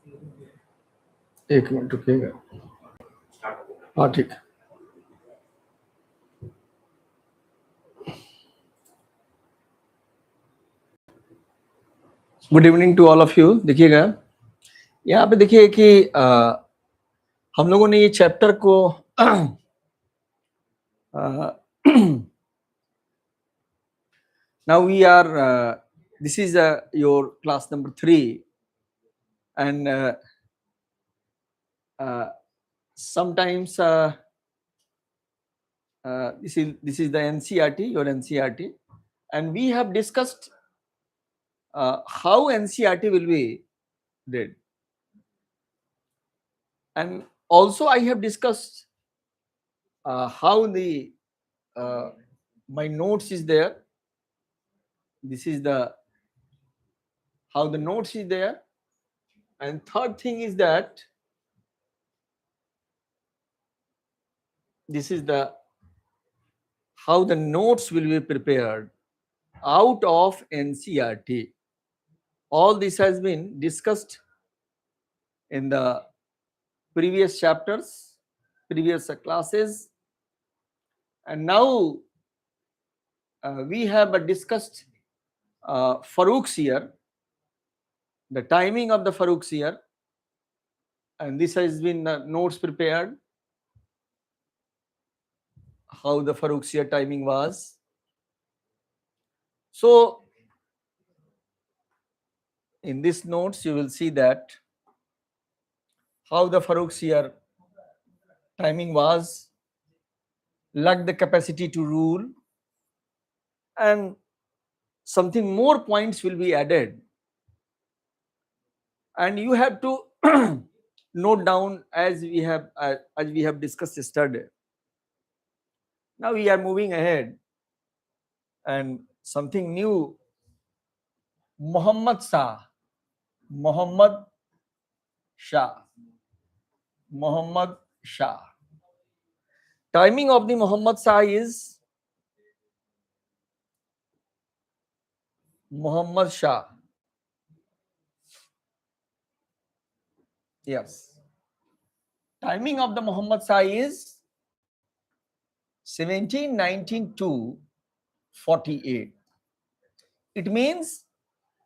एक मिनट रुकिएगा। हाँ ठीक। Good evening to all of you. देखिएगा यहाँ पे देखिए कि हम लोगों ने ये चैप्टर को now we are this is your class number 3 and sometimes this is the NCERT, your NCERT, and we have discussed how NCERT will be did, and also I have discussed how the my notes is there. This is the how the notes is there, and third thing is that this is the how the notes will be prepared out of NCERT. All this has been discussed in the previous chapters, previous classes, and now we have discussed Farouk's year, the timing of the Farouk's year, and this has been notes prepared, how the Farouk's year timing was. So in this notes you will see that how the Farouk's year timing was, lacked the capacity to rule, and something more points will be added, and you have to note down as we have discussed yesterday. Now we are moving ahead, and something new. Muhammad Shah, Muhammad Shah. Timing of the Muhammad Shah is Muhammad Shah. Yes. Timing of the Muhammad Shah is 1719 to 48. It means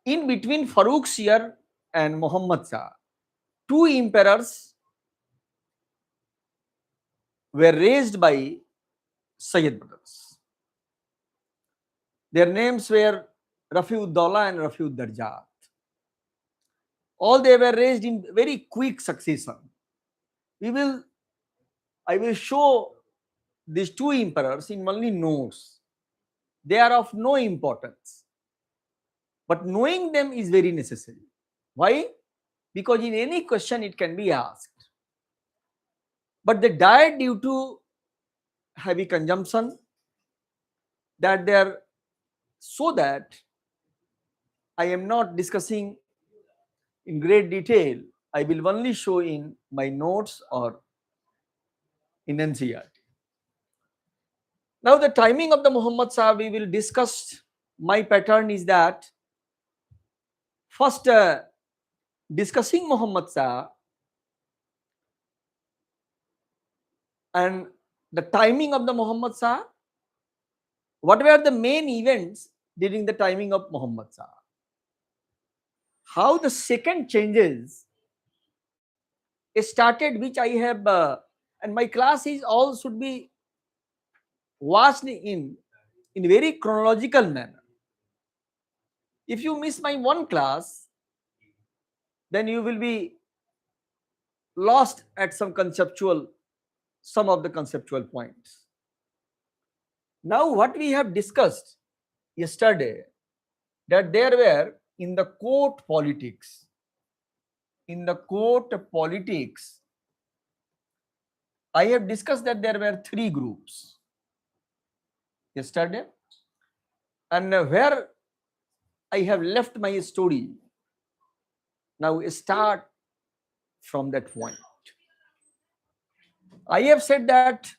in between Farouk's year and Muhammad Shah, two emperors were raised by Sayyid brothers. Their names were Rafi'ud-Dawla and Rafi'ud-Darjat. All they were raised in very quick succession. I will show these two emperors in only notes. They are of no importance, but knowing them is very necessary. Why? Because in any question it can be asked. But they died due to heavy consumption, that they are, so that I am not discussing in great detail. I will only show in my notes or in NCERT. Now the timing of the Muhammad Shah we will discuss. My pattern is that first discussing Muhammad Shah and the timing of the Muhammad Shah. What were the main events during the timing of Muhammad Shah? How the second changes started, which I have, and my class is all should be watched in very chronological manner. If you miss my one class, then you will be lost at some of the conceptual points. Now what we have discussed yesterday, that there were in the court politics, I have discussed that there were three groups yesterday, and where I have left my story, now start from that point. I have said that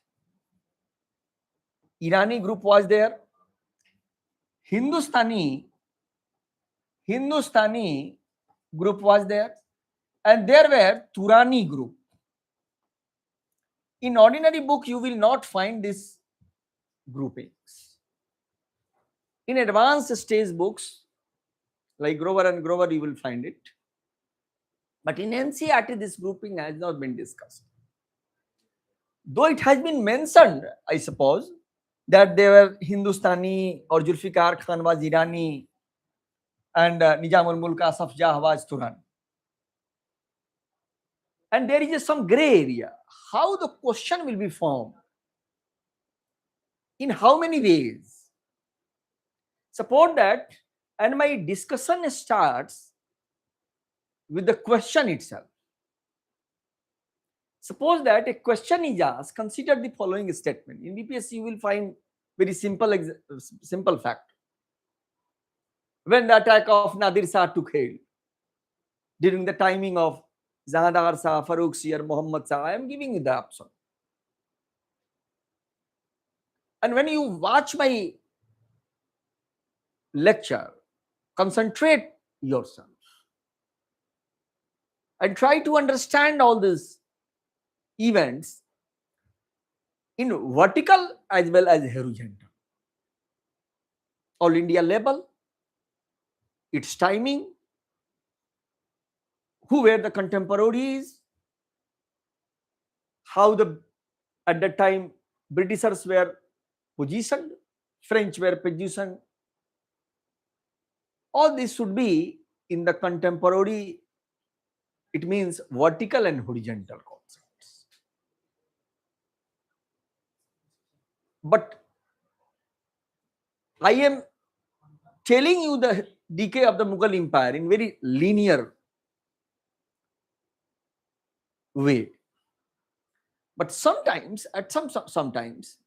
Irani group was there, Hindustani group was there, and there were Turani group. In ordinary book, you will not find this groupings. In advanced stage books like Grover and Grover, you will find it. But in NCERT, this grouping has not been discussed. Though it has been mentioned, I suppose, that they were Hindustani or Zulfikar Khan was Irani and Nizamul Mulk Asaf Jah was Turani. And there is some gray area. How the question will be formed? In how many ways? Suppose that, and my discussion starts with the question itself. Suppose that a question is asked, consider the following statement. In BPSC, you will find very simple fact. When the attack of Nadir Shah took hold, during the timing of Zahadar Shah, Farooq Shah, Muhammad Shah, I am giving you the option. And when you watch my lecture, concentrate yourself and try to understand all these events in vertical as well as horizontal. All India level, its timing, who were the contemporaries, how at that time Britishers were positioned, French were positioned. All this should be in the contemporary, it means vertical and horizontal concepts. But I am telling you the decay of the Mughal Empire in very linear way. But sometimes, sometimes,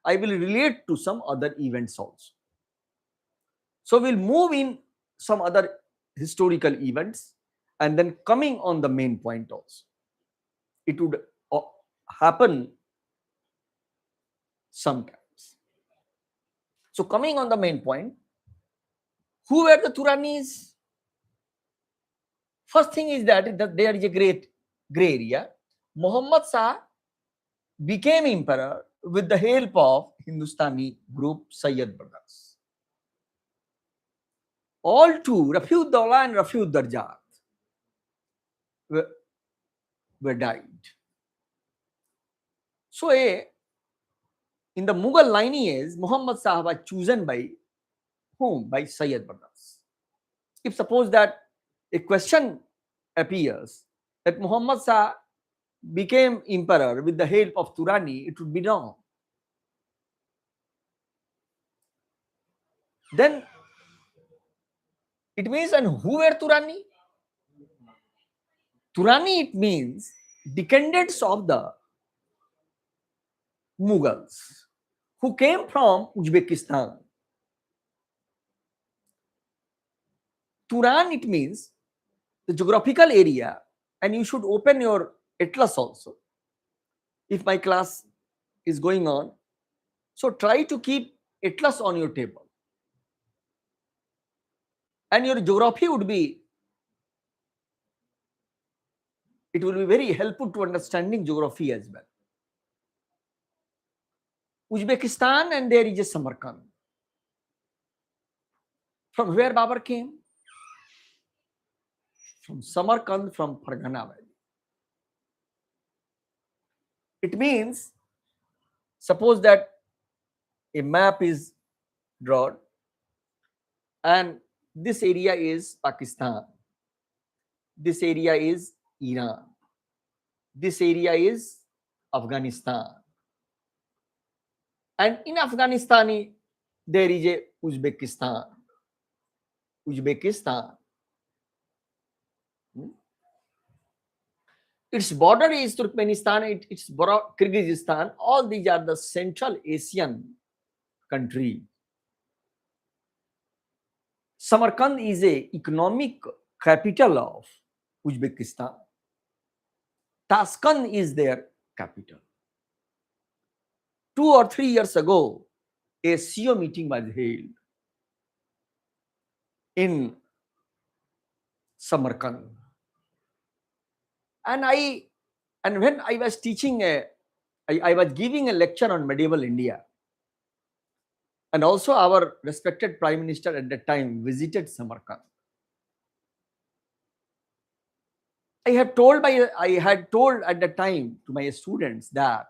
I will relate to some other events also. So we'll move in some other historical events and then coming on the main point also. It would happen sometimes. So coming on the main point, who were the Turanis? First thing is that there is a great gray area. Muhammad Shah became emperor with the help of Hindustani group Sayyid brothers. All two, Rafiuddaulah and Rafiud-Darjat, were died. So in the Mughal lineage, Muhammad Shah was chosen by whom? By Sayyid brothers. If suppose that a question appears that Muhammad Shah became emperor with the help of Turani, it would be wrong. Then it means, and who were Turani? Turani, it means descendants of the Mughals who came from Uzbekistan. Turan, it means the geographical area, and you should open your atlas also. If my class is going on, so try to keep atlas on your table. And your geography would be, it will be very helpful to understanding geography as well. Uzbekistan, and there is a Samarkand. From where Babur came? From Samarkand, from Fargana Valley. It means, suppose that a map is drawn and this area is Pakistan, this area is Iran, this area is Afghanistan, and in Afghanistan there is a Uzbekistan. Its border is Turkmenistan, its border Kyrgyzstan. All these are the Central Asian countries. Samarkand is a economic capital of Uzbekistan. Tashkent is their capital. 2 or 3 years ago, a CEO meeting was held in Samarkand. And when I was teaching I was giving a lecture on medieval India, and also our respected Prime Minister at that time visited Samarkand. I had told at the time to my students that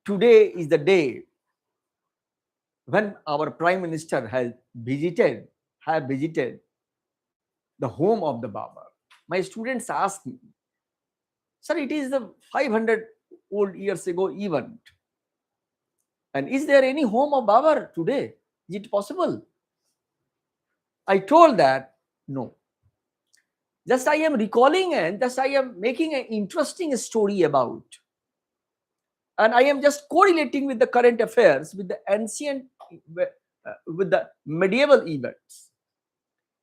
today is the day when our Prime Minister have visited the home of the Babar. My students asked me, sir, it is the 500 old years ago event. And is there any home of Babar today? Is it possible? I told that no. Just I am recalling and just I am making an interesting story about. And I am just correlating with the current affairs, with the ancient, with the medieval events.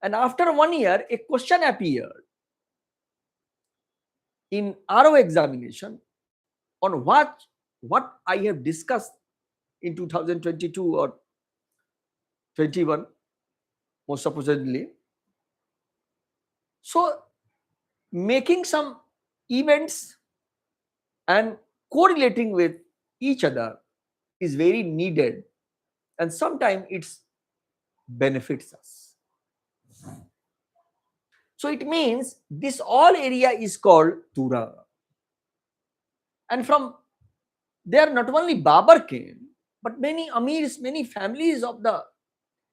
And after 1 year, a question appeared in RO examination on what I have discussed in 2022 or 21, most supposedly. So, making some events and correlating with each other is very needed, and sometimes it benefits us. So it means this all area is called Tura. And from there not only Babar came, but many Amirs, many families of the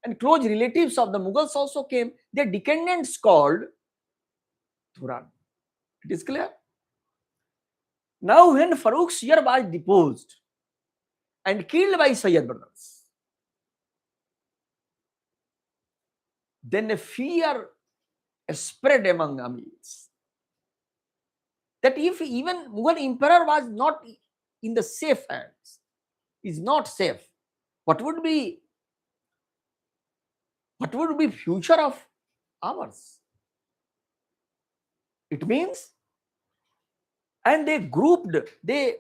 and close relatives of the Mughals also came. Their descendants called Turan. It is clear? Now when Farooq Siyar was deposed and killed by Sayyid brothers, then a fear spread among Amirs that if even Mughal emperor was not in the safe hands, is not safe, what would be future of ours? It means, and they grouped, they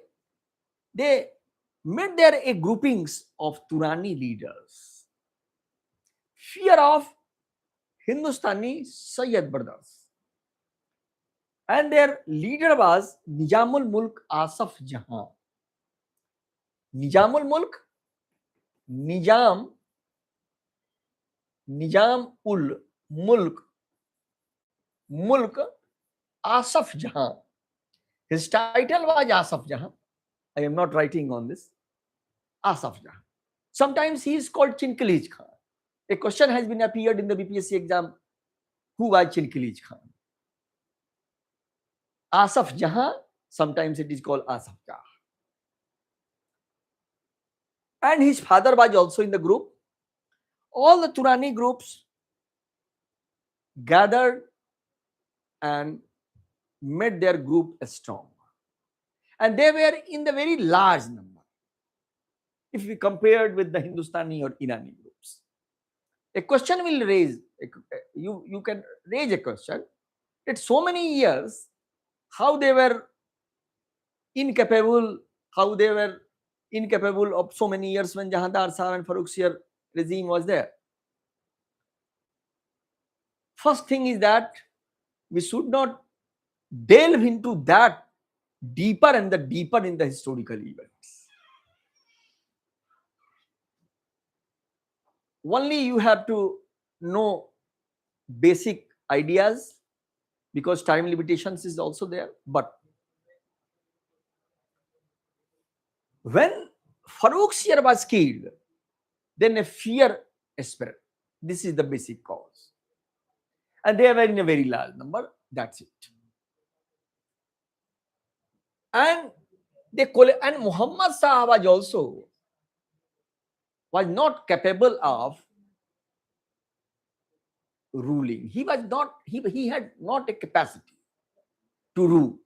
made there a groupings of Turani leaders. Fear of Hindustani Sayyid brothers. And their leader was Nizamul Mulk Asaf Jahan. Nizamul Mulk, Nizamul Mulk Asaf Jahan. His title was Asaf Jahan. I am not writing on this. Asaf Jahan. Sometimes he is called Chinkilij Khan. A question has been appeared in the BPSC exam. Who was Chinkilij Khan? Asaf Jahan. Sometimes it is called Asaf Jahan. And his father was also in the group. All the Turani groups gathered and made their group strong. And they were in the very large number if we compared with the Hindustani or Irani groups. A question will raise, you can raise a question that so many years, how they were incapable of so many years when Jahandar Shah and Farooq Siyar regime was there. First thing is that we should not delve into that deeper in the historical events. Only you have to know basic ideas because time limitations is also there. But when Farooq Siyar was killed, then a fear spread. This is the basic cause. And they were in a very large number. That's it. And Muhammad Shah was not capable of ruling. He had not a capacity to rule.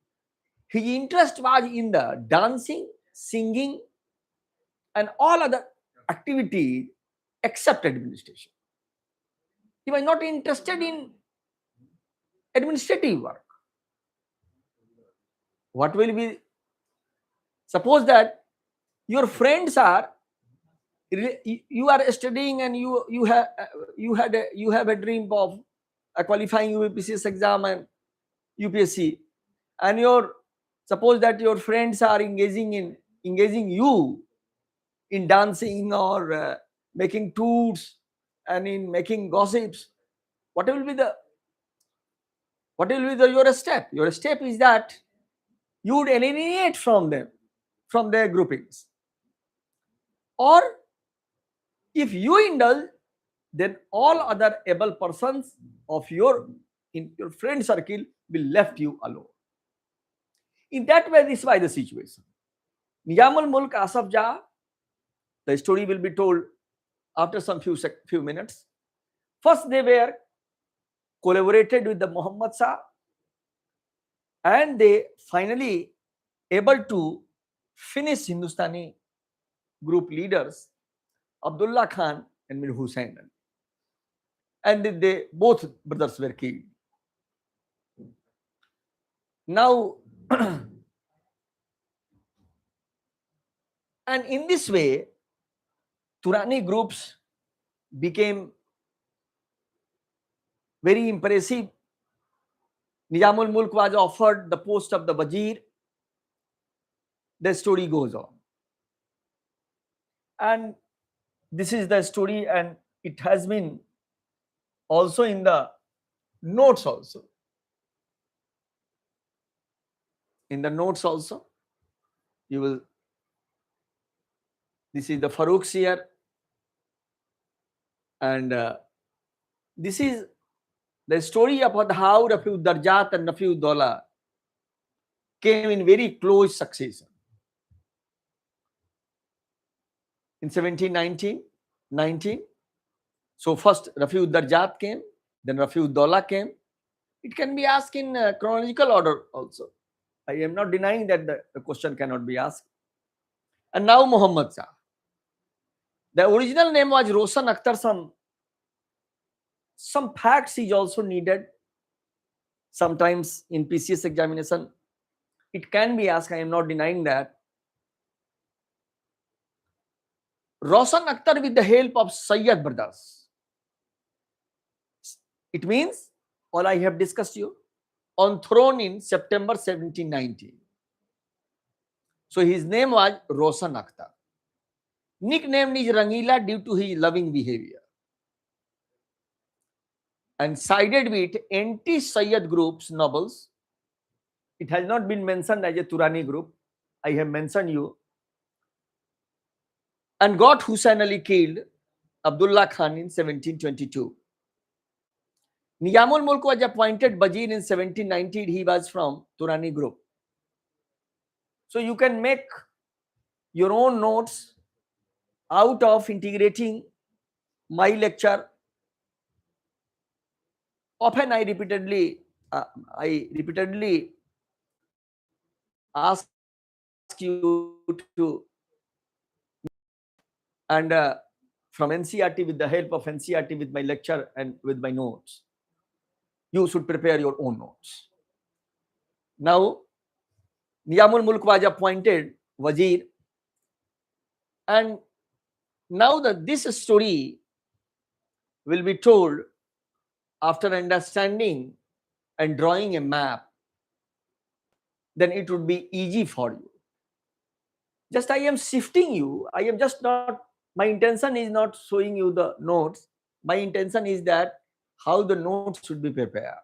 His interest was in the dancing, singing, and all other activities except administration. He was not interested in administrative work. What will be? Suppose that your friends are, you are studying and you have a dream of a qualifying UPSC exam and UPSC, and suppose that your friends are engaging you in dancing or making tours and in making gossips, what will be the your step? Your step is that you would alienate from them, from their groupings. Or if you indulge, then all other able persons of in your friend circle will left you alone. In that way, this is why the situation. Niyamul Mulk Asaf Jah, the story will be told after some few minutes. First, they were collaborated with the Muhammad Shah, and they finally able to finish Hindustani group leaders Abdullah Khan and Mir Hussain, and they both brothers were killed. Now, and in this way, Turani groups became very impressive. Nizamul Mulk was offered the post of the Wazir. The story goes on. And this is the story, and it has been also in the notes also. In the notes also, you will, this is the Farooq Seer, and this is the story about how Rafi'ud Darjat and Rafi'ud Dawla came in very close succession. In 1719, so first Rafi'ud Darjat came, then Rafi'ud Dawla came. It can be asked in chronological order also. I am not denying that the question cannot be asked. And now Muhammad Shah. The original name was Roshan Akhtar. Some facts is also needed. Sometimes in PCS examination, it can be asked. I am not denying that. Roshan Akhtar with the help of Sayyid brothers. It means all I have discussed you, on throne in September 1790. So his name was Roshan Akhtar. Nickname is Rangila due to his loving behavior. And sided with anti-Sayyid groups, nobles. It has not been mentioned as a Turani group. I have mentioned you. And got Hussain Ali killed Abdullah Khan in 1722. Nizamul Mulk was appointed Wazir in 1790. He was from Turani group. So you can make your own notes out of integrating my lecture. Often I repeatedly ask you to, and from NCERT, with the help of NCERT, with my lecture and with my notes, you should prepare your own notes. Now, Nizamul Mulk was appointed Wazir, and now this story will be told after understanding and drawing a map. Then it would be easy for you. Just I am shifting you. I am just not, my intention is not showing you the notes. My intention is that how the notes should be prepared.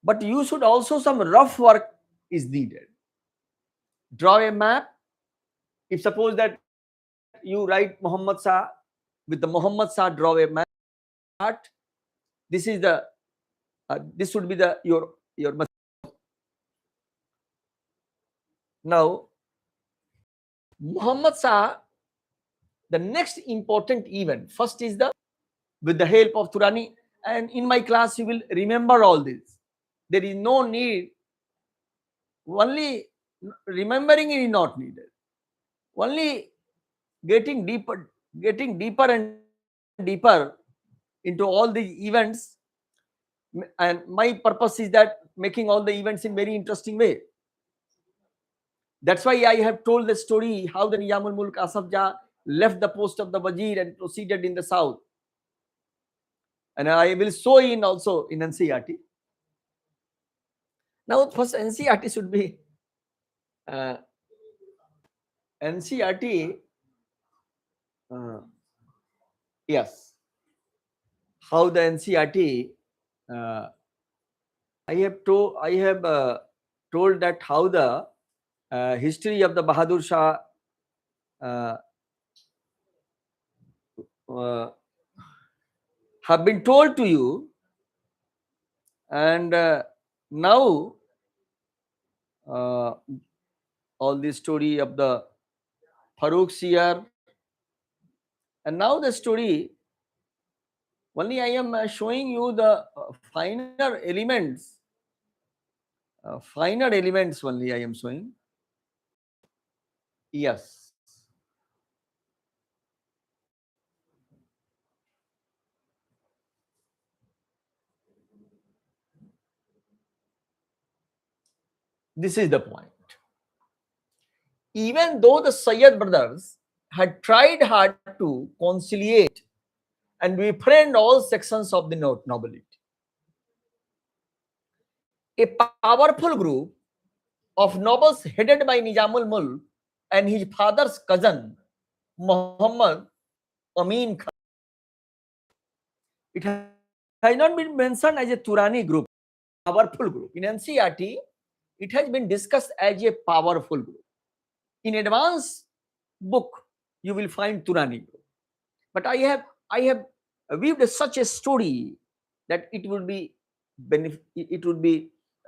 But you should also, some rough work is needed. Draw a map. If suppose that you write Muhammad Shah, with the Muhammad Shah, draw a map. This is the this would be the your now Muhammad Shah. The next important event, first is with the help of Turani, and in my class you will remember all this. There is no need, only remembering is not needed. Only getting deeper and deeper into all the events, and my purpose is that making all the events in very interesting way. That's why I have told the story how the Nizamul Mulk Asaf Jah left the post of the Wazir and proceeded in the south. and I will show in also in NCERT. Now, first NCERT should be NCERT. Yes, how the NCERT. I have told that how the history of the Bahadur Shah have been told to you, and now all the story of the Farooq Siyar, and now the story only I am showing you the finer elements. Finer elements only I am showing. Yes. This is the point. Even though the Sayyid brothers had tried hard to conciliate and befriend all sections of the nobility, a powerful group of nobles headed by Nizamul Mulk and his father's cousin Muhammad Amin Khan. It has not been mentioned as a Turani group, powerful group. In NCERT, it has been discussed as a powerful group. In advanced book, you will find Turani group. But I have weaved such a story that it would be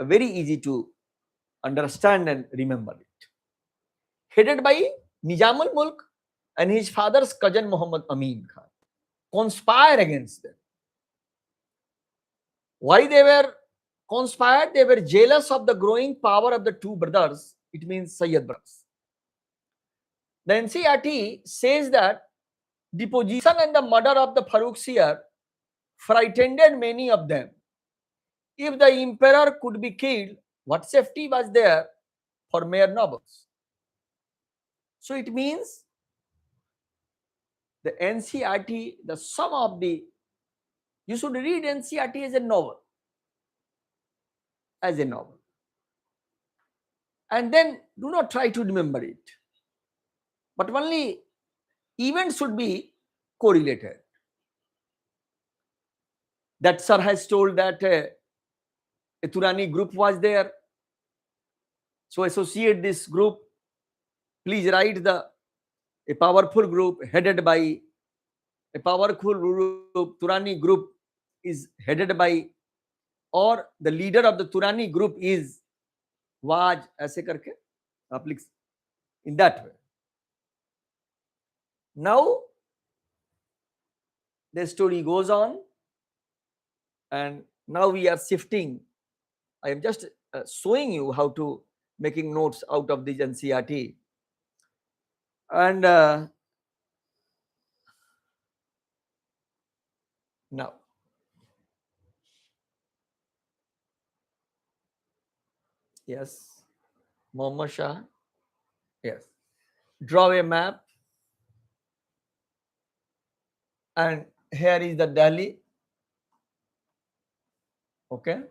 very easy to understand and remember it. Headed by Nizamul Mulk and his father's cousin Muhammad Amin Khan, conspire against them. Why they were conspired? They were jealous of the growing power of the two brothers. It means Sayyid brothers. The NCERT says that the position and the murder of the Farooq Siyar frightened many of them. If the emperor could be killed, what safety was there for mere nobles? So it means the NCERT, the sum of the, you should read NCERT as a novel. As a novel. And then do not try to remember it. But only events should be correlated. That sir has told that a Turani group was there. So associate this group. Please write a powerful group headed by a powerful group. Turani group is headed by, or the leader of the Turani group is was ऐसे करके आप लिख in that way. Now the story goes on, and now we are shifting. I am just showing you how to making notes out of this NCERT. And now, yes, Muhammad Shah, yes, draw a map, and here is the Delhi. Okay.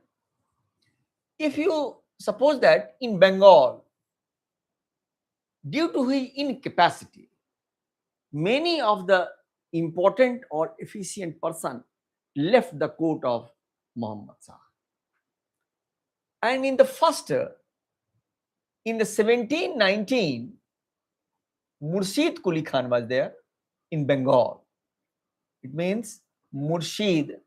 If you suppose that in Bengal, due to his incapacity, many of the important or efficient person left the court of Muhammad Shah. And in the 1719, Murshid Quli Khan was there in Bengal. It means Murshid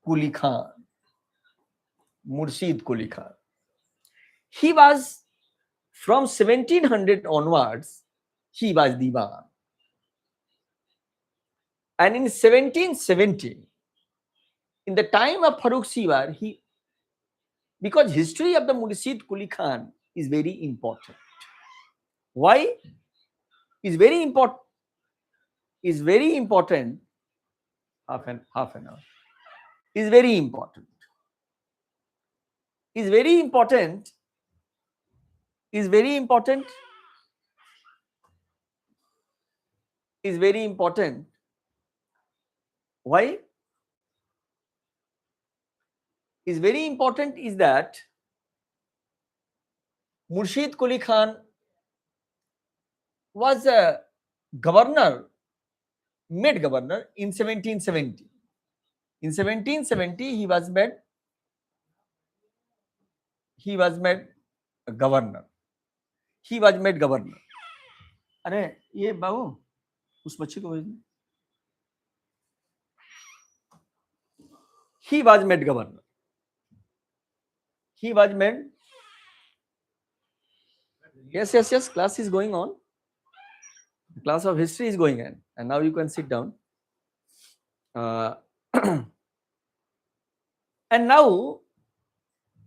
Quli Khan. Murshid Quli Khan. He was from 1700 onwards, he was Diwan. And in 1770, in the time of Farooq Siyar, because history of the Murshid Quli Khan is very important. Why? Is very important. Is very important. Half an hour. Is very important. Is very important. Is very important. Is very important Why? Is very important is that Murshid Quli Khan was a governor, made governor in 1770. In 1770, he was made a governor. He was made governor. अरे ये बाबू उस बच्चे को भेज. He was made governor. He was made. Yes. Class is going on. The class of history is going on, and now you can sit down. And now,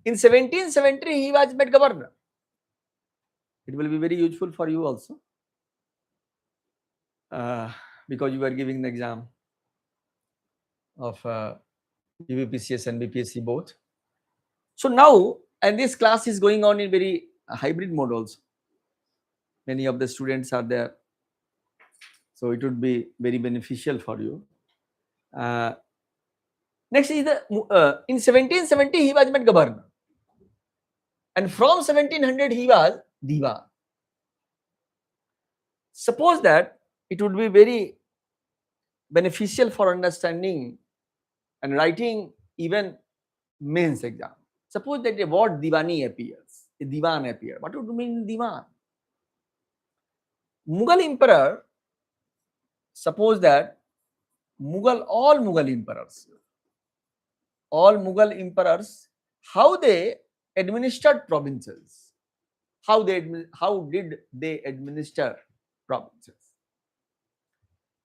in 1770, he was made governor. It will be very useful for you also, because you are giving the exam of UPPCS and BPSC both. So now, and this class is going on in very hybrid mode also. Many of the students are there, so it would be very beneficial for you. Next is the in 1770 he was made governor, and from 1700 he was Diwan. Suppose that it would be very beneficial for understanding and writing even mains exam. Suppose that a word Diwani appears, a Diwan appears. What would mean Diwan? Mughal emperor, suppose that all Mughal emperors, how they administered provinces? How did they administer provinces?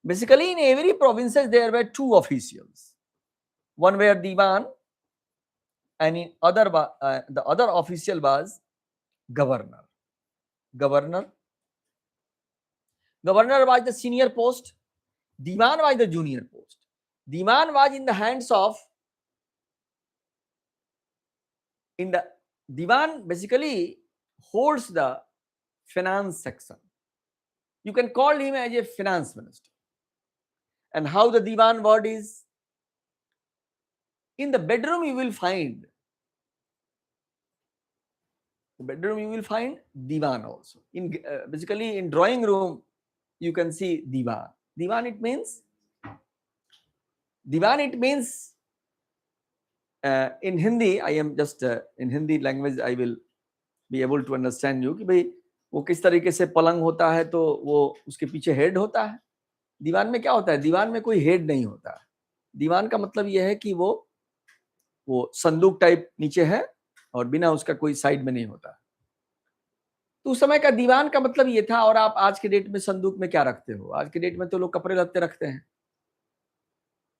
Basically, in every provinces there were two officials. One were Diwan, and in the other official was governor. Governor was the senior post. Diwan was the junior post. Diwan was in the hands of. Diwan basically holds the finance section. You can call him as a finance minister. And how the Diwan word is? In the bedroom you will find. Diwan also. Basically in drawing room you can see Diwan. Diwan it means in Hindi, I am just in Hindi language I will be able to understand you कि भाई वो किस तरीके से पलंग होता है तो वो उसके पीछे हेड होता है. दीवान में क्या होता है? दीवान में कोई हेड नहीं होता है. दीवान का मतलब यह है कि वो संदूक टाइप नीचे है और बिना उसका कोई साइड में नहीं होता. तो उस समय का दीवान का मतलब ये था. और आप आज के डेट में संदूक में क्या रखते हो? आज के डेट में तो लोग कपड़े लत्ते रखते हैं.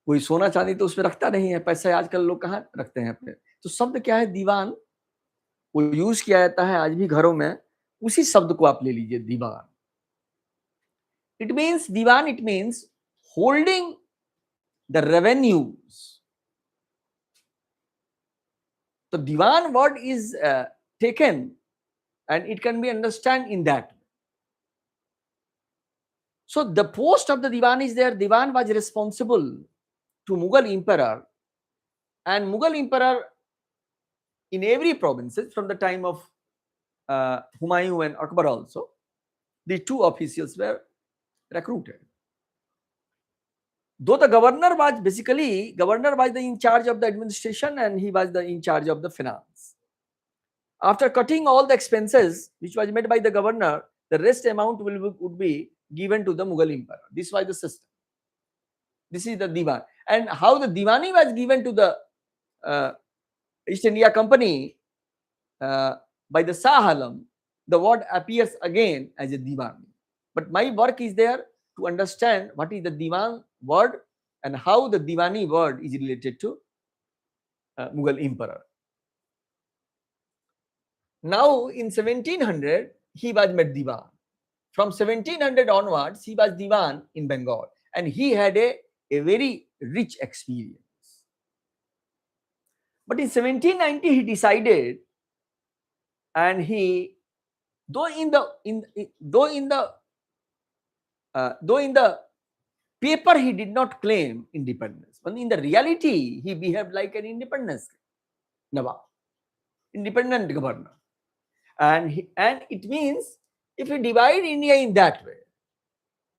कोई सोना चांदी तो उसमें रखता नहीं है. पैसे आजकल लोग कहाँ रखते हैं अपने. तो शब्द क्या है? दीवान. वो यूज किया जाता है आज भी घरों में. उसी शब्द को आप ले लीजिए, दीवान. It means holding the revenues. तो दीवान word is taken and it can be understood in that. So the post of the Diwan is there. Diwan was responsible to Mughal emperor, and Mughal emperor in every provinces from the time of Humayun and Akbar also, the two officials were recruited. Though the governor was the in charge of the administration, and he was the in charge of the finance. After cutting all the expenses which was made by the governor, the rest amount would be given to the Mughal emperor. This was the system. This is the Diwan. And how the Diwani was given to the East India Company by the Shah Alam, the word appears again as a Diwani. But my work is there to understand what is the Diwan word and how the Diwani word is related to Mughal emperor. Now in 1700 he was made Diwan. From 1700 onwards he was Diwan in Bengal, and he had a very rich experience. But in 1790 he decided, and he though in the paper he did not claim independence, but in the reality he behaved like an independence Nawab, independent governor. And it means if you divide India in that way,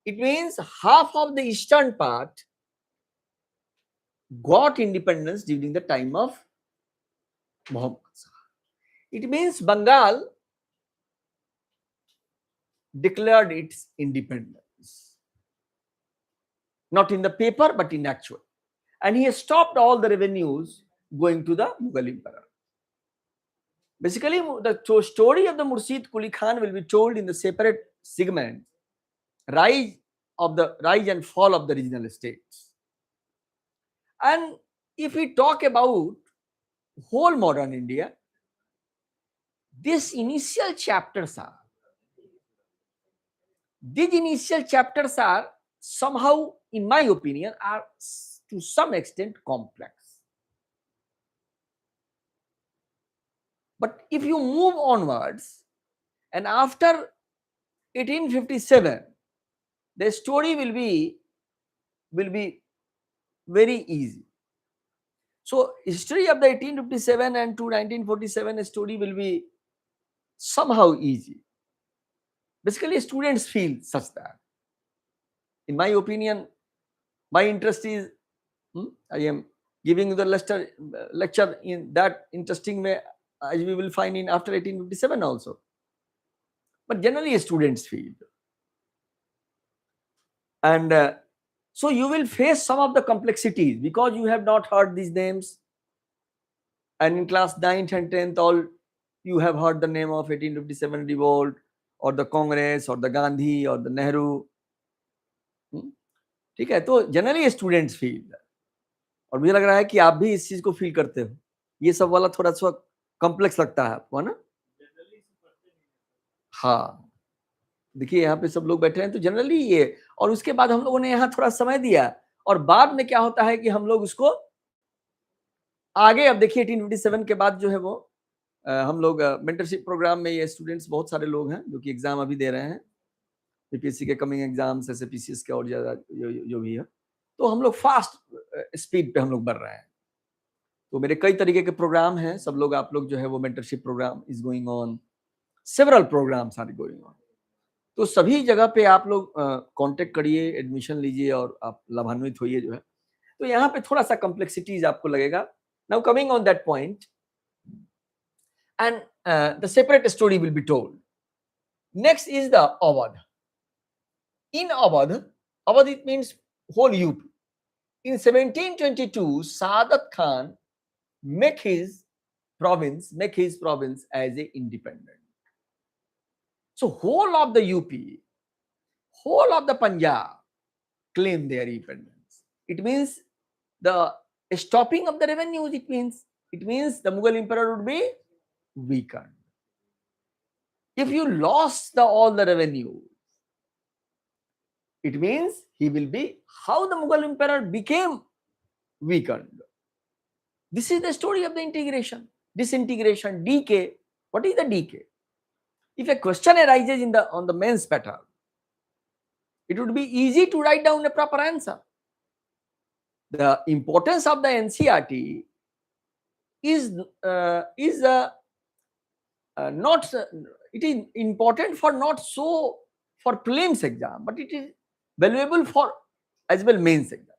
it means half of the eastern part got independence during the time of Muhammad. It means Bengal declared its independence, not in the paper but in actual. And he stopped all the revenues going to the Mughal emperor. Basically, the story of the Murshid Quli Khan will be told in the separate segment, rise and fall of the regional states. And if we talk about whole modern India, these initial chapters are somehow, in my opinion, are to some extent complex. But if you move onwards, and after 1857, the story will be very easy. So history of the 1857 and to 1947 story will be somehow easy. Basically, students feel such that. In my opinion, my interest is, I am giving you the lecture in that interesting way as we will find in after 1857 also. But generally students feel. And so you will face some of the complexities because you have not heard these names. And in class 9th and 10th, all you have heard the name of 1857 revolt or the Congress or the Gandhi or the Nehru. ठीक है, तो generally students feel, और मुझे लग रहा है कि आप भी इस चीज को फील करते हो, ये सब वाला थोड़ा सा कॉम्प्लेक्स लगता है आपको, है ना? हाँ, देखिए यहाँ पे सब लोग बैठे हैं तो जनरली ये, और उसके बाद हम लोगों ने यहाँ थोड़ा समय दिया, और बाद में क्या होता है कि हम लोग उसको आगे, अब देखिए 1857 के बाद जो है वो हम लोग मेंटरशिप प्रोग्राम में ये स्टूडेंट्स बहुत सारे लोग हैं जो कि एग्जाम अभी दे रहे हैं, पीपीएससी के कमिंग एग्जाम्स, ऐसे पीसीएस के और ज्यादा जो भी है, तो हम लोग फास्ट स्पीड पे हम लोग बढ़ रहे हैं। तो मेरे कई तरीके के प्रोग्राम हैं, सब लोग आप लोग जो है वो mentorship program is going on, several programs are going on, तो सभी जगह पे आप लोग कांटेक्ट करिए, एडमिशन लीजिए और आप लाभान्वित होइए जो है। तो यहाँ पे थोड़ा सा कॉम्प्लेक्सिटीज आपको लगेगा। Now coming on that point, and the separate story will be told. Next is the Awadh. In Awadh it means whole UP. In 1722, Saadat Khan make his province as a independent. So whole of the UP, whole of the Punjab claim their independence. It means the stopping of the revenues. It means the Mughal emperor would be weakened. If you lost all the revenue, it means he will be, how the Mughal emperor became weakened. This is the story of the integration, disintegration, decay. What is the decay? If a question arises on the mains pattern, it would be easy to write down a proper answer. The importance of the NCERT is not, it is important for not so for prelims exam, but it is valuable for as well mains exam,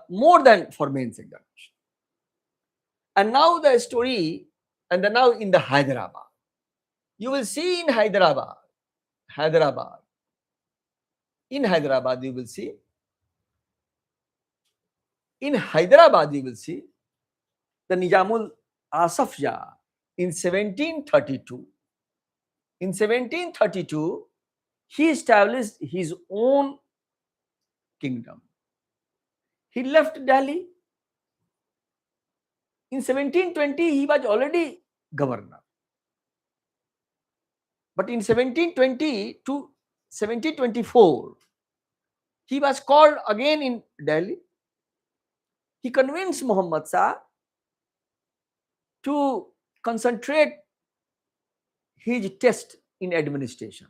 more than for mains examination. And now the story, and now in the Hyderabad, you will see in Hyderabad, you will see, the Nizamul Asaf Jah in 1732. In 1732, he established his own kingdom. He left Delhi. In 1720, he was already governor. But in 1720 to 1724, he was called again in Delhi. He convinced Muhammad Shah to concentrate his test in administration.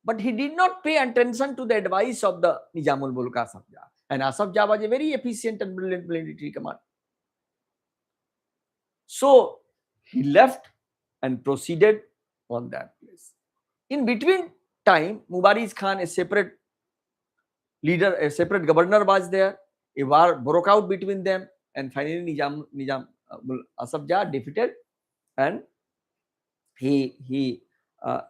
but he did not pay attention to the advice of the Nizamul Mulk Asaf Jah. And Asaf Jah was a very efficient and brilliant military commander. So he left and proceeded on that place. In between time, Mubarak Khan, a separate leader, a separate governor was there. A war broke out between them, and finally Nizam Asaf Jah defeated, and he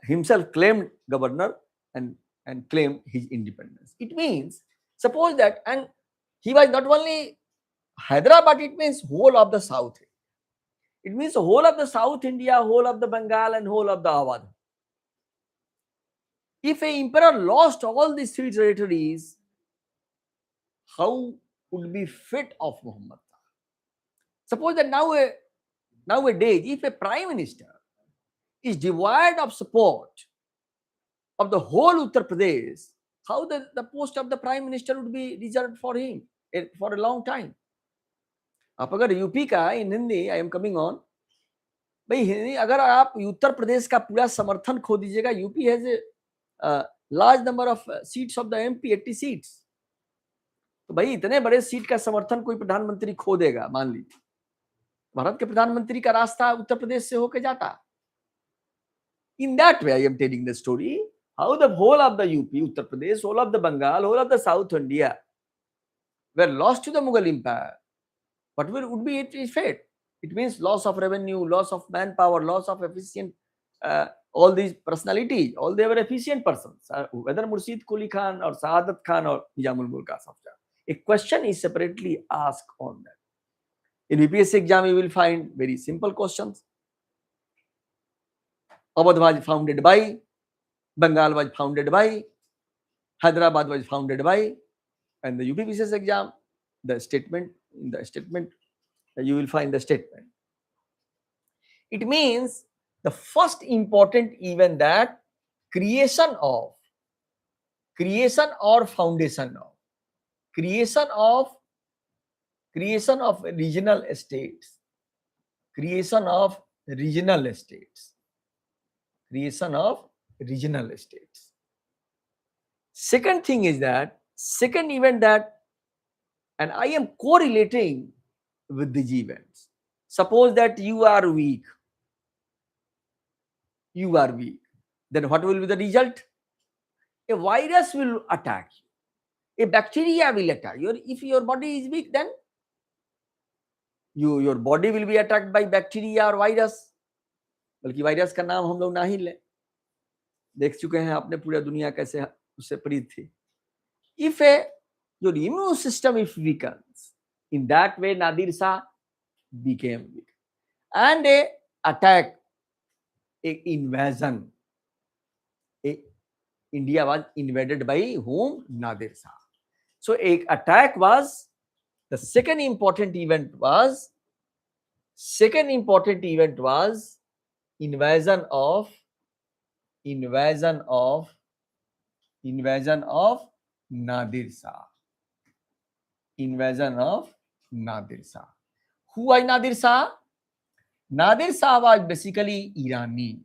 himself claimed governor and claimed his independence. It means, suppose that, and he was not only Hyderabad, it means whole of the south. It means whole of the South India, whole of the Bengal, and whole of the Awadh. If a emperor lost all these three territories, how would be fit of Muhammad? Suppose that nowadays, if a prime minister is devoid of support of the whole Uttar Pradesh, how the post of the prime minister would be reserved for him for a long time? आप अगर UP का in Hindi I am coming on भाई हिंदी अगर आप उत्तर प्रदेश का पूरा समर्थन खो दीजिएगा UP has large number of seats of the MP 80 seats तो भाई इतने बड़े सीट का समर्थन कोई प्रधानमंत्री खो देगा मान लीजिए भारत के प्रधानमंत्री का रास्ता उत्तर प्रदेश से होकर जाता in that way I am telling the story how the whole of the UP Uttar Pradesh whole of the Bengal whole of the south India were lost to the Mughal Empire. What would be its fate? It means loss of revenue, loss of manpower, loss of efficient, all these personalities, all they were efficient persons, whether Murshid Quli Khan or Saadat Khan or Nizamul Mulk Asaf Jah. A question is separately asked on that. In BPSC exam, you will find very simple questions. Awadh was founded by, Bengal was founded by, Hyderabad was founded by, and the UPPCS exam, the statement, in the statement, you will find the statement. It means the first important event that creation or foundation of creation of regional estates, creation of regional estates. Second thing is that second event that, and I am correlating with these events. Suppose that you are weak. Then what will be the result? A virus will attack you. A bacteria will attack you. If your body is weak, then your body will be attacked by bacteria or virus. बल्कि virus का नाम हम लोग ना ही ले देख चुके हैं आपने पूरा दुनिया कैसे उससे पीड़ित थी. If your immune system if weakens, in that way Nadir Shah became weak, and a attack, a invasion. India was invaded by whom? Nadir Shah. So a attack was the second important event was invasion of Nadir Shah. Invasion of Nadir Shah. Who was Nadir Shah? Nadir Shah was basically Irani.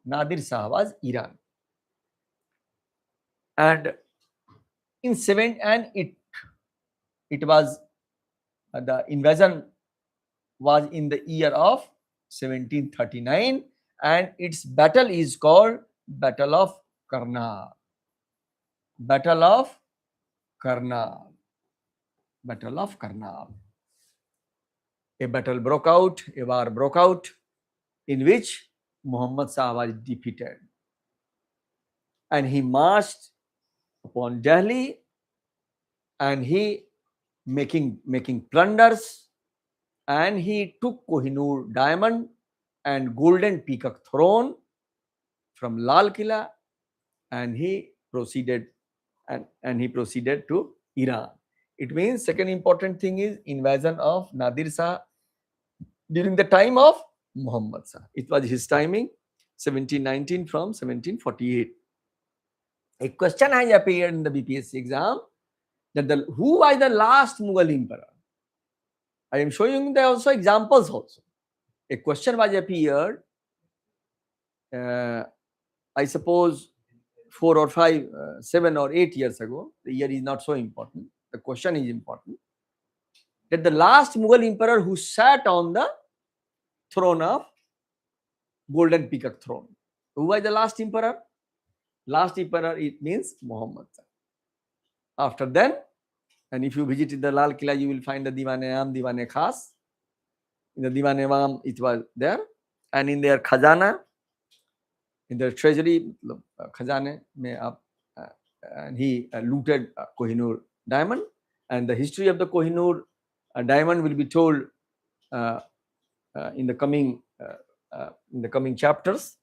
Nadir Shah was Iran. And in it was the invasion was in the year of 1739, and its battle is called Battle of Karnal. Battle of Karnal. A battle broke out, a war broke out, in which Muhammad Shah was defeated, and he marched upon Delhi, and he making plunders, and he took Kohinoor diamond and golden peacock throne from Lal Killa, and he proceeded to Iran. It means second important thing is invasion of Nadir Shah during the time of Muhammad Shah. It was his timing 1719 from 1748. A question has appeared in the BPSC exam that who was the last Mughal emperor? I am showing there also examples also. A question was appeared, I suppose 4 or 5, 7 or 8 years ago. The year is not so important. The question is important. That the last Mughal emperor who sat on the throne of golden peacock throne. Who was the last emperor? Last emperor, it means Muhammad. After then, and if you visit the Lal Killa, you will find the Diwan-e-Am, Diwan-e-Khas. In the Diwan-e-Am, it was there. And in their Khazana, in their treasury, Khazane, and he looted Kohinoor diamond. And the history of the Kohinoor diamond will be told in the coming chapters.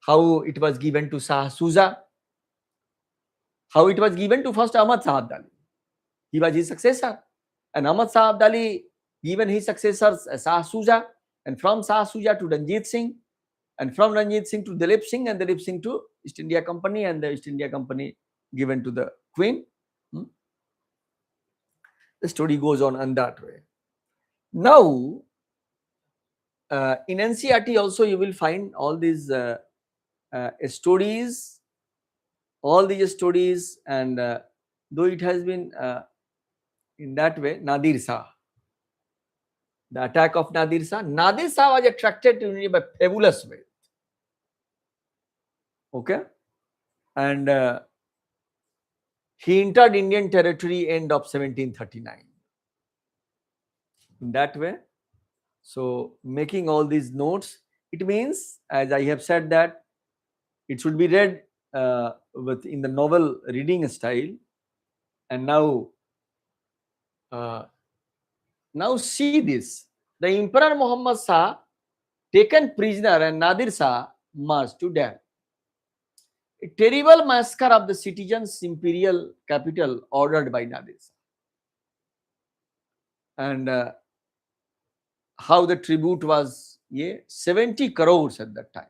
How it was given to Shah Suja, how it was given to first Ahmad Shah Abdali. He was his successor, and Ahmad Shah Abdali given his successors Shah Suja, and from Shah Suja to Ranjit Singh, and from Ranjit Singh to Dalip Singh, and Dalip Singh to East India Company, and the East India Company given to the Queen. The story goes on in that way. Now, in NCERT also you will find all these stories, and though it has been in that way, Nadir Shah, the attack of Nadir Shah was attracted to India by fabulous way. Okay, and he entered Indian territory end of 1739. In that way, so making all these notes, it means, as I have said, that it should be read in the novel reading style. And now see this: the Emperor Muhammad Shah taken prisoner and Nadir Shah marched to Delhi. A terrible massacre of the citizens' imperial capital ordered by Nadir Shah. And how the tribute was 70 crores at that time.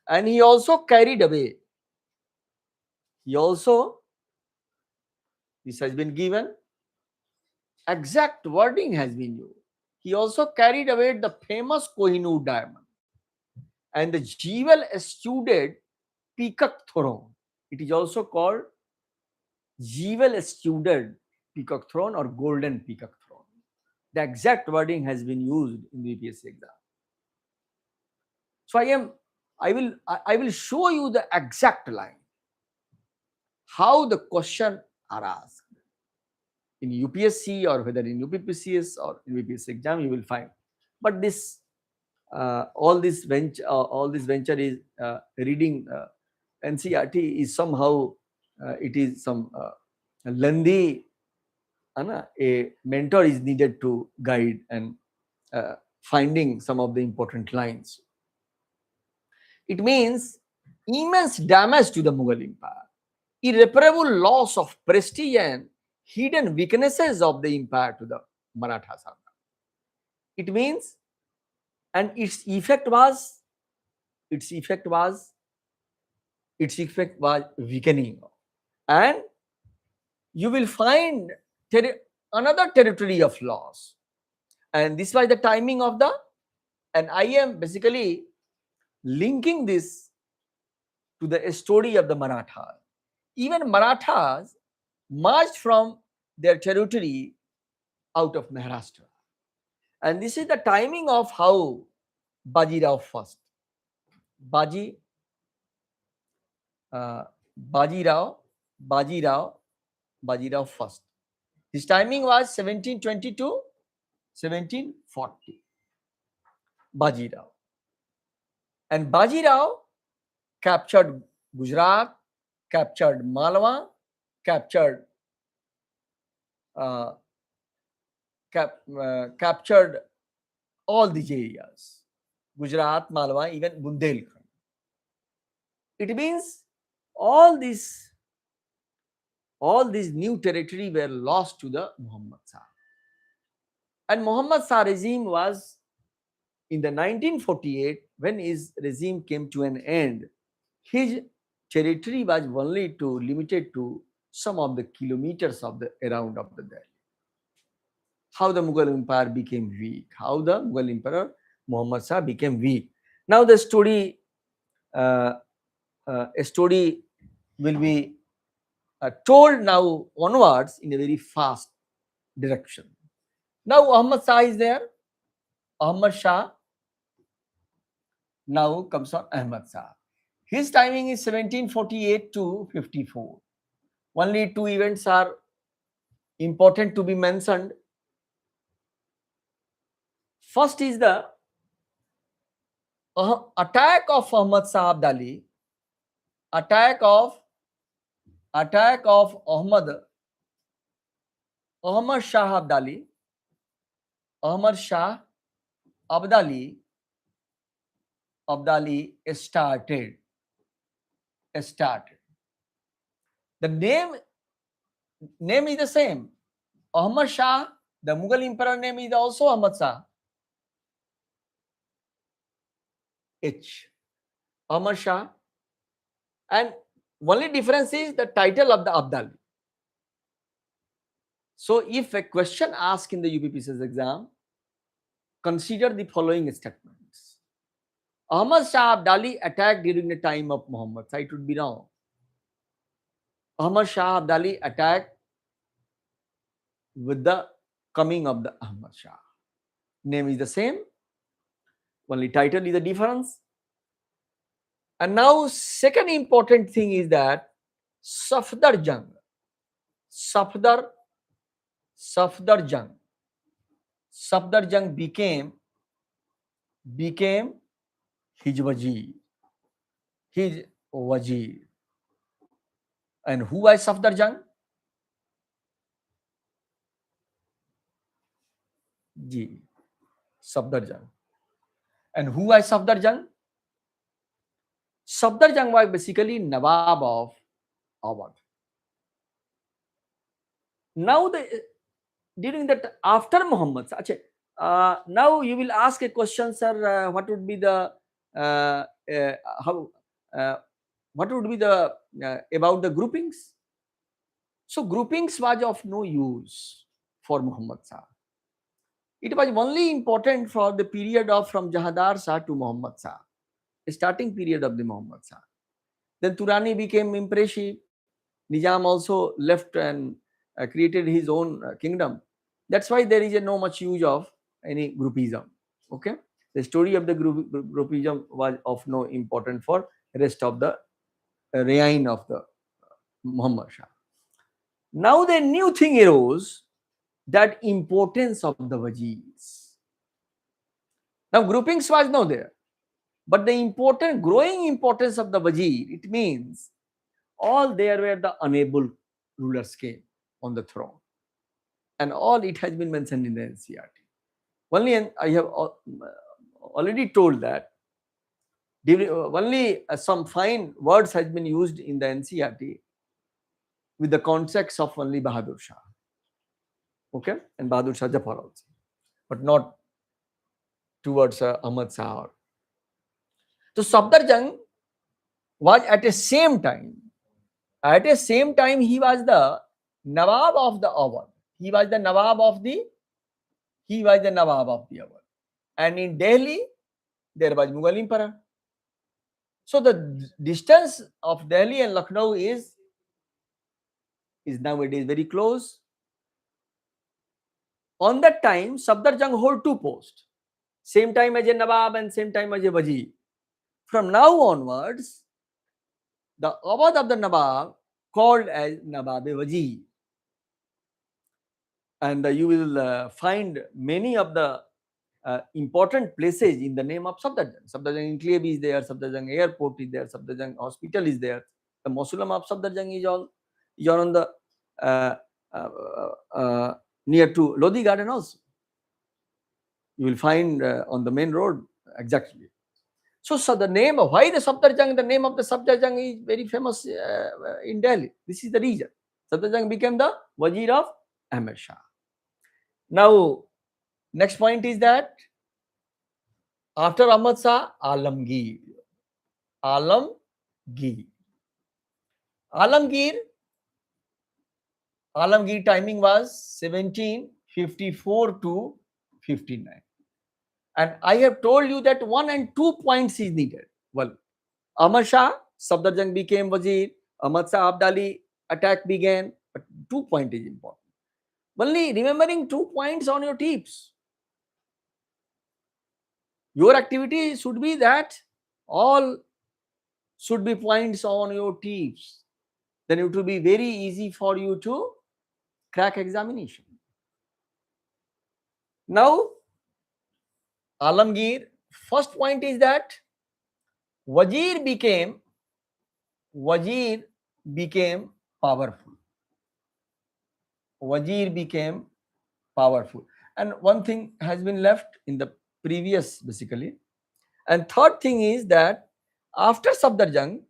And he also carried away. This has been given, exact wording has been used. He also carried away the famous Kohinoor diamond and the jewel-studded peacock throne. It is also called jewel-studded peacock throne or golden peacock throne. The exact wording has been used in the UPSC exam. So I will show you the exact line, how the question are asked in UPSC or whether in UPPCS or in UPSC exam, you will find. But this all this venture is reading NCERT is somehow it is some lengthy. A mentor is needed to guide and finding some of the important lines. It means immense damage to the Mughal Empire, irreparable loss of prestige and hidden weaknesses of the empire to the Maratha Sarkar. It means, and its effect was weakening, and you will find another territory of loss. And this was the timing of and I am basically linking this to the story of the Marathas. Even Marathas marched from their territory out of Maharashtra. And this is the timing of how Bajirao first. Bajirao first. His timing was 1720 to 1740. Bajirao. And Bajirao captured Gujarat, captured Malwa, captured all these areas. Gujarat, Malwa, even Bundelkhand. It means all these new territory were lost to the Muhammad Shah. And Muhammad Shah regime was in the 1948, when his regime came to an end, his territory was only limited to some of the kilometers of the around of the Delhi. How the Mughal Empire became weak, how the Mughal Emperor Muhammad Shah became weak. Now the story a story will be told now onwards in a very fast direction. Now Ahmad Shah is there. Ahmad Shah now comes on Ahmad Shah. His timing is 1748 to 54. Only two events are important to be mentioned. First is the attack of Ahmad Shah Abdali, attack of Ahmad Shah Abdali, Ahmad Shah Abdali started. The name is the same. Ahmad Shah, the Mughal emperor name is also Ahmad Shah. Ahmad Shah, and only difference is the title of the Abdali. So if a question asked in the UPPC's exam, consider the following statements. Ahmad Shah Abdali attacked during the time of Muhammad. So it would be wrong. Ahmad Shah Abdali attacked with the coming of the Ahmad Shah. Name is the same. Only title is the difference. And now second important thing is that Safdar Jang became his wazir. And who was Safdar Jang? Safdar Jang. And who was Safdar Jang? Safdar Jang was basically Nawab of Awadh. Now during that after Muhammad, now you will ask a question, sir. What would be the what would be the about the groupings? So groupings was of no use for Muhammad Shah. It was only important for the period of from Jahadar Shah to Muhammad Shah, the starting period of the Muhammad Shah. Then Turani became impressive. Nizam also left and created his own kingdom. That's why there is no much use of any groupism. Okay, the story of the groupism was of no importance for rest of the reign of the Muhammad Shah. Now the new thing arose, that importance of the wazirs. Now groupings was not there, but the growing importance of the wazir, it means all there were the unable rulers came on the throne, and all it has been mentioned in the NCERT. Only I have already told that only some fine words has been used in the NCERT with the context of only Bahadur Shah. Okay, and Bahadur Shah Jafar also, but not towards Ahmad Shah. So Safdar Jang was at the same time he was the Nawab of the Awadh. He was the Nawab of the Awadh. And in Delhi, there was Mughal emperor. So the distance of Delhi and Lucknow is nowadays very close. On that time, Safdar Jang hold two posts, same time as a Nawab and same time as a Wazir. From now onwards, the Awadh of the Nawab called as Nawab-e-Wazir. And you will find many of the important places in the name of Safdar Jang. Safdar Jang Enclave is there, Safdar Jang Airport is there, Safdar Jang Hospital is there. The mausoleum of Safdar Jang is on the near to Lodi Garden also. You will find on the main road exactly. So the name, why the Safdar Jang, the name of the Safdar Jang is very famous in Delhi. This is the reason. Safdar Jang became the Wazir of Ahmed Shah. Now, next point is that after Ahmad Shah, Alamgir timing was 1754 to 59. And I have told you that 1 and 2 points is needed. Well, Ahmad Shah Safdarjung became Wazir, Ahmad Shah Abdali attack began. But 2 point is important. Only remembering 2 points on your tips. Your activity should be that all should be points on your tips. Then it will be very easy for you to crack examination. Now, Alamgir, first point is that Wazir became powerful. Wazir became powerful. And one thing has been left in the previous basically. And third thing is that after Safdarjung,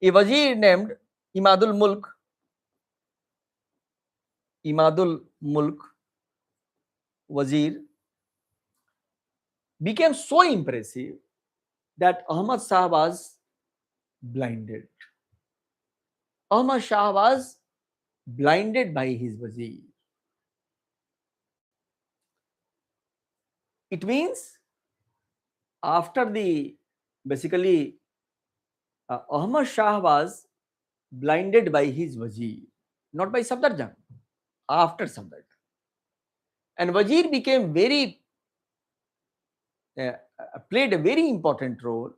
a Wazir named Imadul Mulk Wazir became so impressive that Ahmad Shah was blinded. Ahmad Shah was blinded by his Wazir. It means after the basically Ahmad Shah was blinded by his Wazir, not by Safdarjung, after Safdarjung. And Wazir became played a very important role,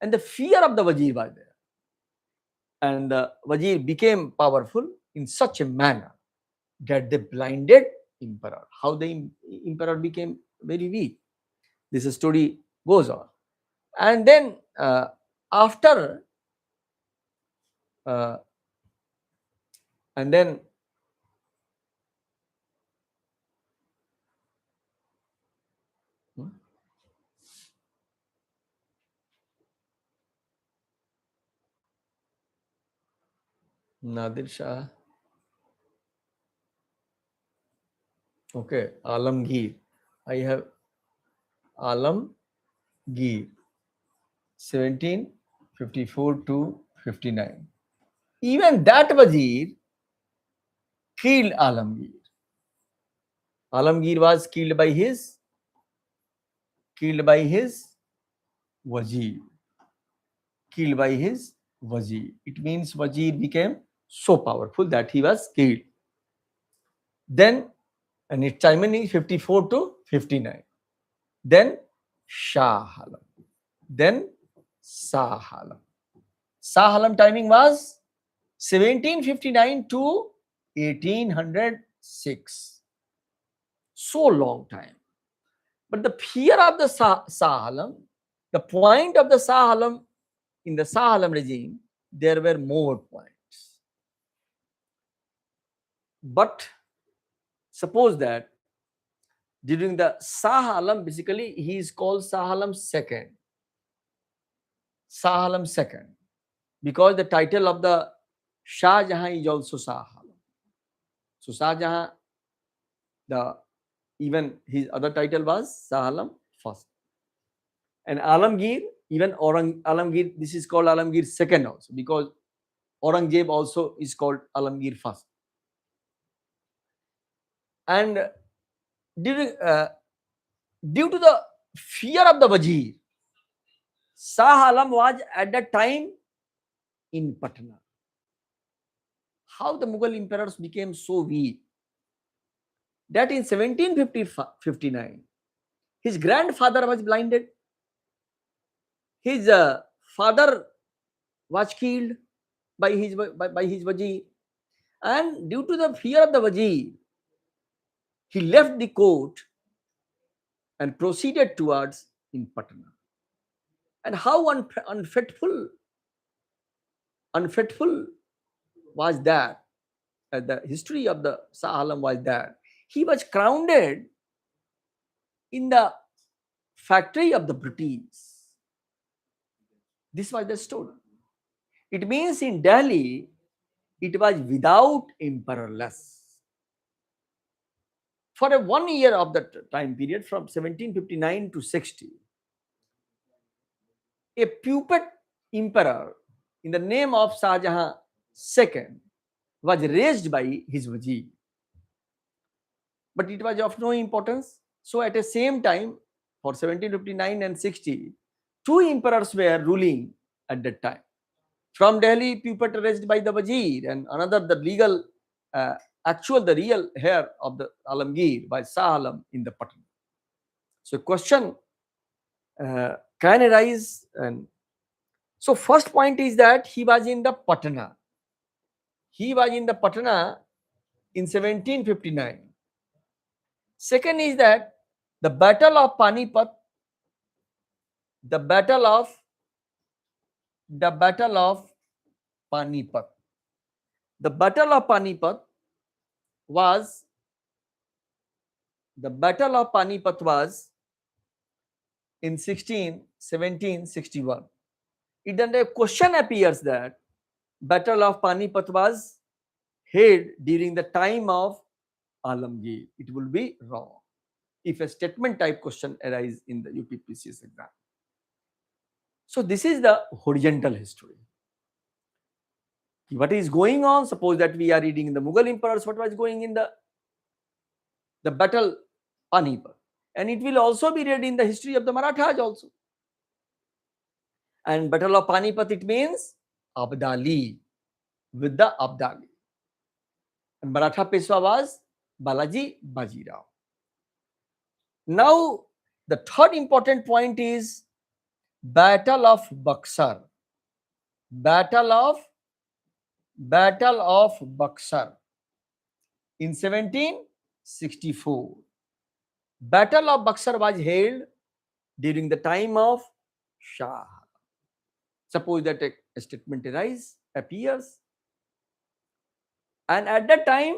and the fear of the Wazir was there. And the Wazir became powerful in such a manner that they blinded emperor. How the emperor became very weak. This story goes on. And then after and then Nadir Shah. Okay, Alamgir. I have Alamgir, 1754 to 59. Even that Wazir killed Alamgir. Alamgir was killed by his Wazir. Killed by his Wazir. It means Wazir became so powerful that he was killed. Then, and its timing is 54 to 59. Then Shah Alam. Then Shah Alam. Shah Alam timing was 1759 to 1806. So long time. But the fear of the Shah Alam, the point of the Shah Alam in the Shah Alam regime, there were more points. But suppose that during the Shah Alam, basically he is called Shah Alam II. Shah Alam II. Because the title of the Shah Jahan is also Shah Alam. So Shah Jahan, even his other title was Shah Alam first. And Alamgir, even Alamgir, this is called Alamgir II also, because Aurangzeb also is called Alamgir first. And due to the fear of the Wazir, Shah Alam was at that time in Patna. How the Mughal emperors became so weak that in 1759, his grandfather was blinded. His father was killed by his Wazir. And due to the fear of the Wazir, he left the court and proceeded towards in Patna. And how unfaithful was that? The history of the Shah Alam was that he was crowned in the factory of the British. This was the story. It means in Delhi, it was without emperorless. For a 1 year of that time period, from 1759 to 60, a puppet emperor in the name of Shah Jahan II was raised by his Wazir. But it was of no importance. So at the same time, for 1759 and 60, two emperors were ruling at that time. From Delhi, puppet arrested by the Wazir, and another the legal, the real heir of the Alamgir by Shah Alam in the Patna. So question can arise, and so first point is that he was in the Patna. He was in the Patna in 1759. Second is that the Battle of Panipat, the Battle of Panipat. The Battle of Panipat was in 1761. It then a question appears that Battle of Panipat was held during the time of Alamgir. It will be wrong if a statement type question arises in the UPPCS exam. So this is the horizontal history. What is going on? Suppose that we are reading the Mughal emperors, what was going in the battle Panipat, and it will also be read in the history of the Marathas also. And Battle of Panipat, it means Abdali, with the Abdali. And Maratha Peshwa was Balaji Bajirao. Now, the third important point is Battle of Buxar. Battle of Buxar in 1764. Battle of Buxar was held during the time of Shah. Suppose that a statement appears, and at that time,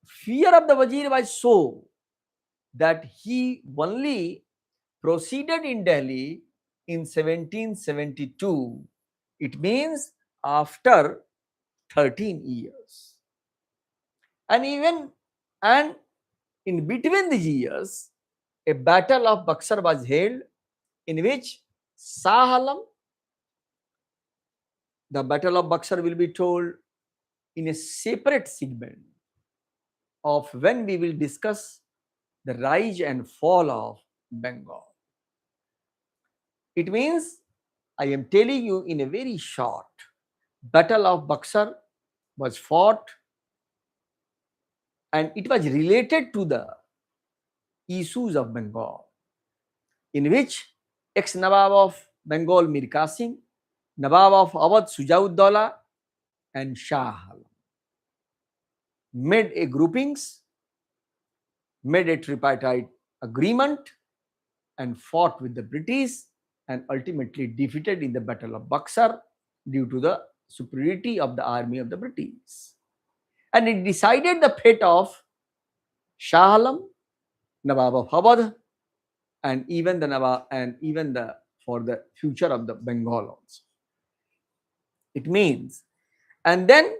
fear of the Wazir was so that he only proceeded in Delhi in 1772. It means after 13 years. And in between these years, a battle of Buxar was held in which Shah Alam, the battle of Buxar will be told in a separate segment of when we will discuss the rise and fall of Bengal. It means I am telling you in a very short, Battle of Buxar was fought and it was related to the issues of Bengal, in which ex-Nawab of Bengal Mir Qasim, Nawab of Awadh Sujauddaulah, and Shah Alam made a groupings, made a tripartite agreement, and fought with the British, and ultimately defeated in the Battle of Buxar due to the superiority of the army of the British. And it decided the fate of Shah Alam, Nawab of Awadh, and even for the future of the Bengal also. It means, and then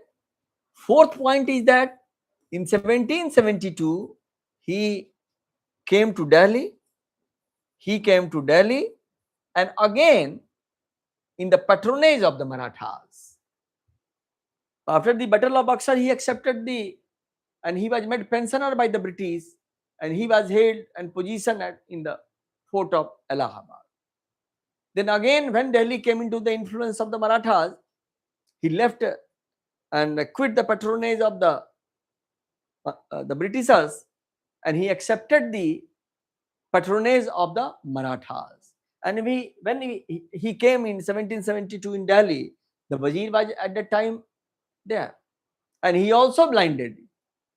fourth point is that in 1772 he came to Delhi. And again in the patronage of the Marathas. After the Battle of Buxar, he accepted and he was made pensioner by the British, and he was held and positioned in the fort of Allahabad. Then again, when Delhi came into the influence of the Marathas, he left and quit the patronage of the Britishers, and he accepted the patronage of the Marathas. And when he came in 1772 in Delhi, the Wazir was at that time there, and he also blinded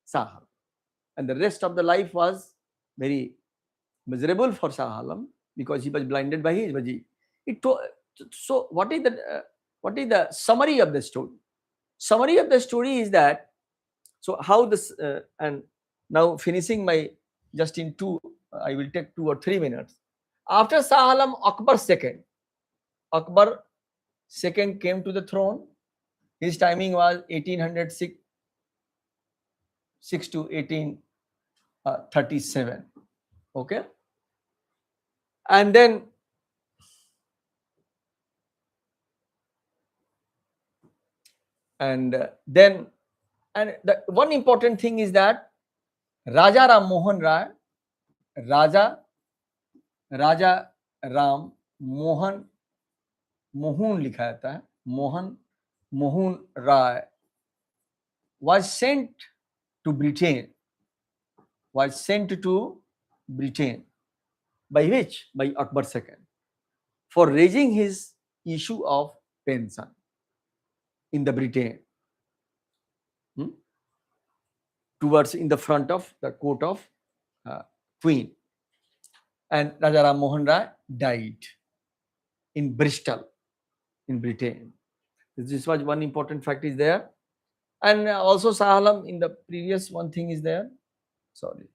Shah, and the rest of the life was very miserable for Shah Alam because he was blinded by his Wazir. So what is the summary of the story? Summary of the story is that, so how this and now finishing my just in I will take 2 or 3 minutes. After Shah Alam, Akbar II came to the throne. His timing was 1806 to 1837. Okay, and then the one important thing is that Raja Ram Mohan Rai, Raja Ram Mohan लिखा जाता है, Mohan Mohun Rai was sent to Britain, by which? By Akbar II, for raising his issue of pension in the Britain, hmm, towards in the front of the court of uh, Queen. And Raja Ram Mohan Rai died in Bristol, in Britain. This was one important fact is there. And also Shah Alam in the previous one thing is there. Sorry.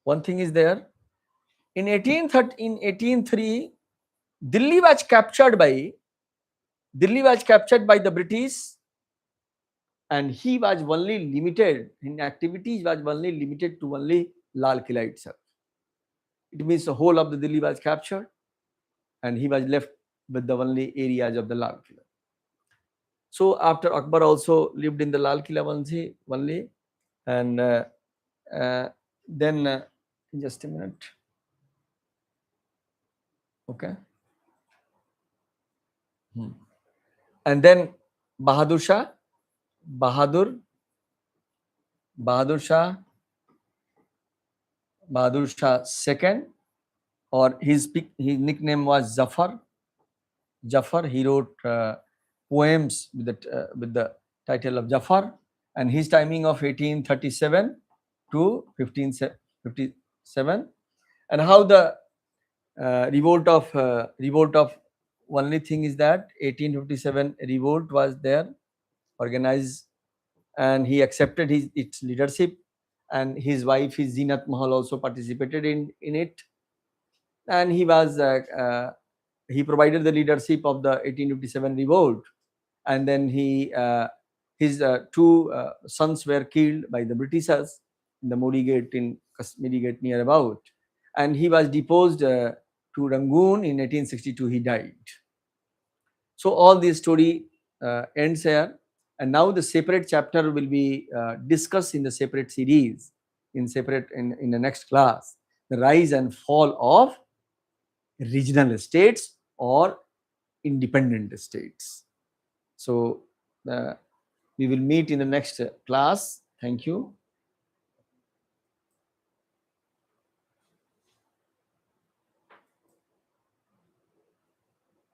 One thing is there. In 1803, Delhi was captured by the British, and he was only limited in activities, was only limited to only Lal Killa itself. It means the whole of the Delhi was captured, and he was left with the only areas of the Lal Killa. So after Akbar also lived in the Lal Killa only, and then just a minute, okay. And then Bahadur Shah, Bahadur Shah second, or his nickname was Zafar. He wrote poems with the title of Jafar, and his timing of 1837 to 1557, and how the revolt of only thing is that 1857 revolt was there organized, and he accepted its leadership, and his wife, his Zinat Mahal, also participated in it, and he provided the leadership of the 1857 revolt, and then his two sons were killed by the Britishers in the Modi Gate, in Kashmiri Gate near about, and he was deposed to Rangoon in 1862. He died. So all this story ends here, and now the separate chapter will be discussed in the separate series, in the next class, the rise and fall of regional states or independent states. So we will meet in the next class. Thank you.